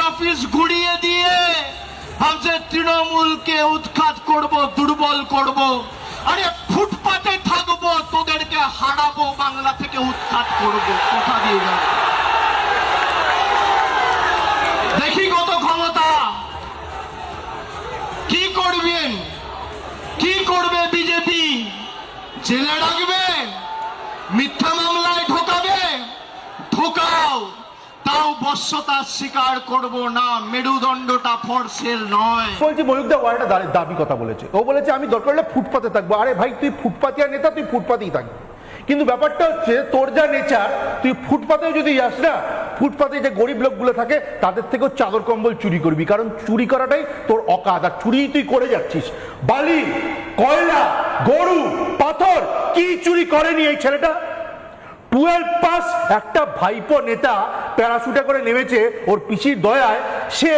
Office গুড়িয়ে দিয়ে ভাবছে তৃণমূলকে উৎখাত করব, দুর্বল করব। আরে ফুটপাতে থাকবো, তোদেরকে হারাবো, বাংলা থেকে উৎখাত করব, কথা দিয়ে যাবো। দেখি কত ক্ষমতা, কি করবেন, কি করবে বিজেপি? জেলে রাখবে, মিথ্যা মামলায় ঢোকাবে, ঢোকাও, তাও বশ্যতা স্বীকার করব না। মেরুদণ্ডটা ফোর্সের নয়। বলছি ময়ূকদা ওয়ার্ডটা দাবি কথা বলেছে, ও বলেছে আমি দরকার হলে ফুটপাতে থাকবো। আরে ভাই, তুই ফুটপাতিয়া নেতা, তুই ফুটপাতেই থাকবি, কিন্তু ব্যাপারটা হচ্ছে তোর যা নেচার, তুই ফুটপাতেও যদি যাস না, ফুটপাতে যে গরিব লোকগুলো থাকে তাদের থেকেও চাদর কম্বল চুরি করবি, কারণ চুরি করাটাই তোর অকাজ, আর চুরি তুই করে যাচ্ছিস। বালি, কয়লা, গরু, পাথর, কি চুরি করেনি এই ছেলেটা? 12 পাস একটা ভাইপো নেতা প্যারাশুটে করে নেমেছে ওর পিসির দয়ায়, সে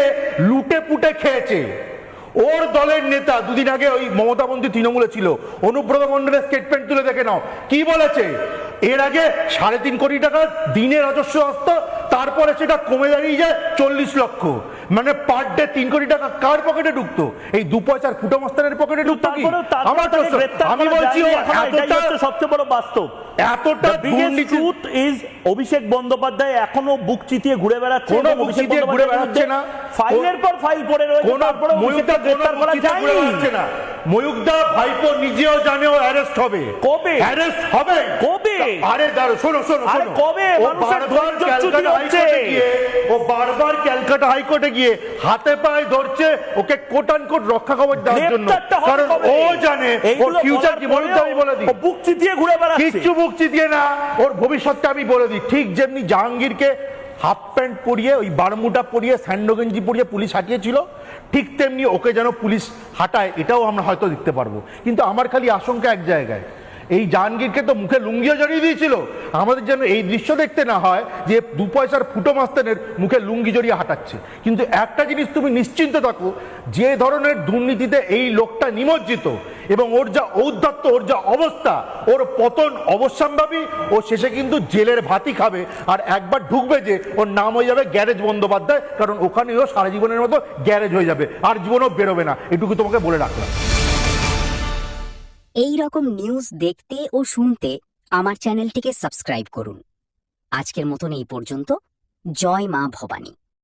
লুটে পুটে খেয়েছে। ওর দলের নেতা দুদিন আগে ওই মমতা বন্দ্যোপাধ্যায় তৃণমূলে ছিল, অনুব্রত মণ্ডলের স্টেটমেন্ট তুলে দেখে নাও কি বলেছে। এর আগে 3.5 কোটি টাকা দিনে রাজস্ব আসত, তারপরে সেটা কমে দাঁড়িয়ে যায় 40 লক্ষ, মানে পার ডে 3 কোটি টাকা কার পকেটে ঢুকতো? এই 2 পয়সার ফুটো মাস্টারের পকেটে ঢুকতো কি? আমি বলছি সবচেয়ে বড় বাস্তব, এতটা ট্রুথ ইজ অভিষেক বন্দ্যোপাধ্যায় এখনো বুক চিতিয়ে ঘুরে বেড়াচ্ছে, কোনো অভিষেক ঘুরে বেড়াচ্ছে না, ফাইলের পর ফাইল পড়ে রয়েছে, তারপরে ময়ূকদা গ্রেফতার করা যাচ্ছে না। ময়ূকদা ভাইপো নিজেও জানে ও অ্যারেস্ট হবে। কবে অ্যারেস্ট হবে? কবে? আরে দাঁড়ো, শোনো শোনো শোনো, কবে? ও বারবার ক্যালকাটা হাইকোর্টে গিয়ে হাতে পায়ে ধরছে ওকে কোট অ্যান্ড কোট রক্ষা কবচ দেওয়ার জন্য, কারণ ও জানে ওর ফিউচার কি। ময়ূকদা আমি বলে দিই, বুক চিতিয়ে ঘুরে বেড়াচ্ছে, কিচ্ছু বুক চিতিয়ে না, ওর ভবিষ্যৎটা আমি বলে দিই। ঠিক যেমনি জাহাঙ্গীরকে হাফ প্যান্ট পরিয়ে, ওই বারমুটা পরিয়ে, স্যান্ডো গেঞ্জি পরিয়ে পুলিশ হাঁটিয়েছিল, ঠিক তেমনি ওকে যেন পুলিশ হাঁটায়, এটাও আমরা হয়তো দেখতে পারবো। কিন্তু আমার খালি আশঙ্কা এক জায়গায়, এই জাহাঙ্গীরকে তো মুখে লুঙ্গিও জড়িয়ে দিয়েছিল, আমাদের যেন এই দৃশ্য দেখতে না হয় যে 2 পয়সার ফুটো মাস্তানের মুখে লুঙ্গি জড়িয়ে হাঁটাচ্ছে। কিন্তু একটা জিনিস তুমি নিশ্চিন্ত থাকো, যে ধরনের দুর্নীতিতে এই লোকটা নিমজ্জিত এবং ওর যা ঔদ্ধত্য, ওর যা অবস্থা, ওর পতন অবশ্যম্ভাবী। ও শেষে কিন্তু জেলের ভাতই খাবে, আর একবার ঢুকবে যে ওর নাম হয়ে যাবে গ্যারেজ বন্দ্যোপাধ্যায়, কারণ ওখানেও সারা জীবনের মতো গ্যারেজ হয়ে যাবে, আর জীবনও বেরোবে না। এটুকু তোমাকে বলে রাখলাম। এই রকম নিউজ দেখতে ও শুনতে আমার চ্যানেলটিকে সাবস্ক্রাইব করুন। আজকের মতন এই পর্যন্ত। জয় মা ভবানী।